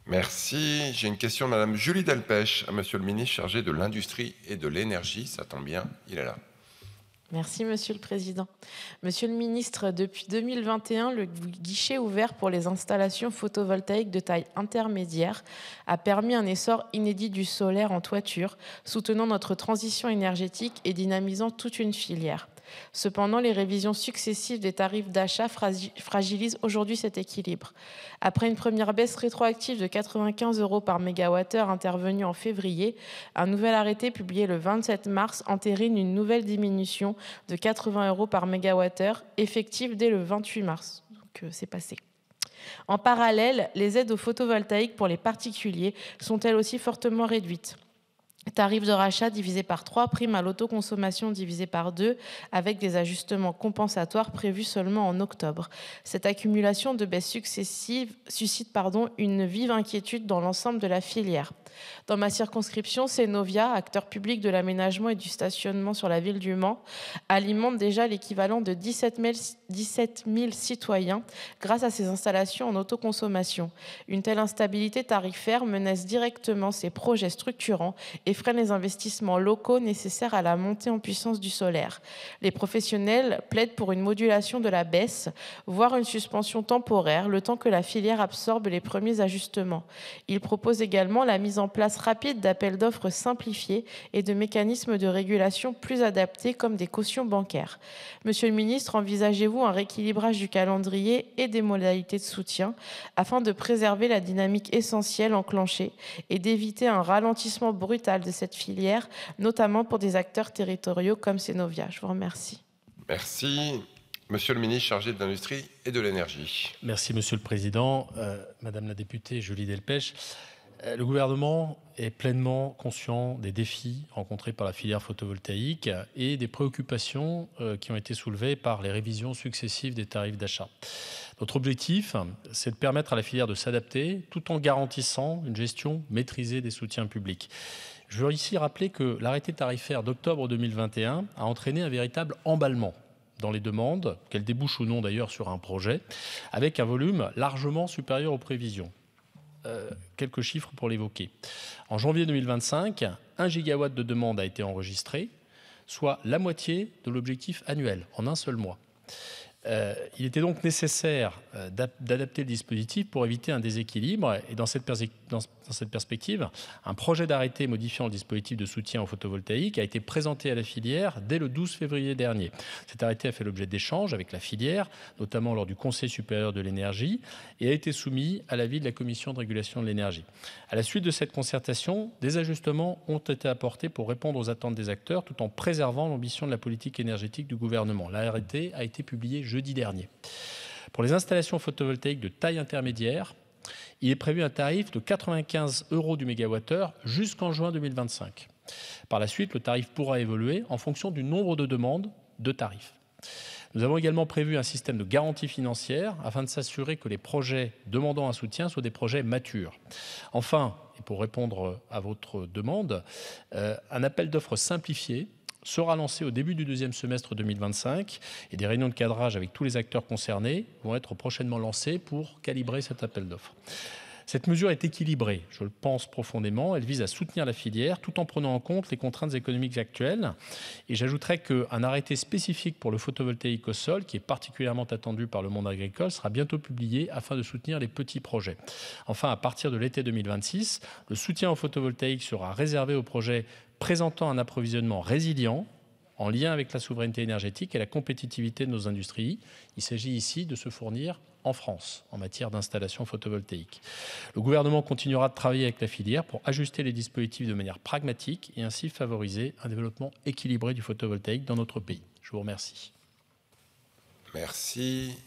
Merci. J'ai une question de Madame Julie Delpech à Monsieur le ministre chargé de l'Industrie et de l'Énergie. Ça tombe bien, il est là. Merci, Monsieur le Président. Monsieur le Ministre, depuis 2021, le guichet ouvert pour les installations photovoltaïques de taille intermédiaire a permis un essor inédit du solaire en toiture, soutenant notre transition énergétique et dynamisant toute une filière. Cependant, les révisions successives des tarifs d'achat fragilisent aujourd'hui cet équilibre. Après une première baisse rétroactive de 95 € par mégawattheure intervenue en février, un nouvel arrêté publié le 27 mars entérine une nouvelle diminution de 80 € par mégawattheure, effective dès le 28 mars. Donc c'est passé. En parallèle, les aides au photovoltaïque pour les particuliers sont elles aussi fortement réduites. Tarif de rachat divisé par 3, prime à l'autoconsommation divisé par 2, avec des ajustements compensatoires prévus seulement en octobre. Cette accumulation de baisses successives suscite une vive inquiétude dans l'ensemble de la filière. Dans ma circonscription, Cenovia, acteur public de l'aménagement et du stationnement sur la ville du Mans, alimente déjà l'équivalent de 17 000 citoyens grâce à ses installations en autoconsommation. Une telle instabilité tarifaire menace directement ces projets structurants et freine les investissements locaux nécessaires à la montée en puissance du solaire. Les professionnels plaident pour une modulation de la baisse, voire une suspension temporaire, le temps que la filière absorbe les premiers ajustements. Ils proposent également la mise en place rapide d'appels d'offres simplifiés et de mécanismes de régulation plus adaptés comme des cautions bancaires. Monsieur le ministre, envisagez-vous un rééquilibrage du calendrier et des modalités de soutien afin de préserver la dynamique essentielle enclenchée et d'éviter un ralentissement brutal de cette filière, notamment pour des acteurs territoriaux comme Cenovia? Je vous remercie. Merci. Monsieur le ministre chargé de l'Industrie et de l'Énergie. Merci, Monsieur le Président. Madame la députée Julie Delpech, le gouvernement est pleinement conscient des défis rencontrés par la filière photovoltaïque et des préoccupations qui ont été soulevées par les révisions successives des tarifs d'achat. Notre objectif, c'est de permettre à la filière de s'adapter tout en garantissant une gestion maîtrisée des soutiens publics. Je veux ici rappeler que l'arrêté tarifaire d'octobre 2021 a entraîné un véritable emballement dans les demandes, qu'elles débouchent ou non d'ailleurs sur un projet, avec un volume largement supérieur aux prévisions. Quelques chiffres pour l'évoquer. En janvier 2025, 1 gigawatt de demande a été enregistré, soit la moitié de l'objectif annuel en un seul mois. Il était donc nécessaire d'adapter le dispositif pour éviter un déséquilibre. Et dans cette perspective, un projet d'arrêté modifiant le dispositif de soutien au photovoltaïque a été présenté à la filière dès le 12 février dernier. Cet arrêté a fait l'objet d'échanges avec la filière, notamment lors du Conseil supérieur de l'énergie, et a été soumis à l'avis de la Commission de régulation de l'énergie. À la suite de cette concertation, des ajustements ont été apportés pour répondre aux attentes des acteurs tout en préservant l'ambition de la politique énergétique du gouvernement. L'arrêté a été publié jeudi dernier. Pour les installations photovoltaïques de taille intermédiaire, il est prévu un tarif de 95 € du mégawattheure jusqu'en juin 2025. Par la suite, le tarif pourra évoluer en fonction du nombre de demandes de tarifs. Nous avons également prévu un système de garantie financière afin de s'assurer que les projets demandant un soutien soient des projets matures. Enfin, et pour répondre à votre demande, un appel d'offres simplifié sera lancé au début du deuxième semestre 2025 et des réunions de cadrage avec tous les acteurs concernés vont être prochainement lancées pour calibrer cet appel d'offres. Cette mesure est équilibrée, je le pense profondément. Elle vise à soutenir la filière tout en prenant en compte les contraintes économiques actuelles. Et j'ajouterai qu'un arrêté spécifique pour le photovoltaïque au sol, qui est particulièrement attendu par le monde agricole, sera bientôt publié afin de soutenir les petits projets. Enfin, à partir de l'été 2026, le soutien au photovoltaïque sera réservé aux projets présentant un approvisionnement résilient, en lien avec la souveraineté énergétique et la compétitivité de nos industries. Il s'agit ici de se fournir en France en matière d'installation photovoltaïque. Le gouvernement continuera de travailler avec la filière pour ajuster les dispositifs de manière pragmatique et ainsi favoriser un développement équilibré du photovoltaïque dans notre pays. Je vous remercie. Merci.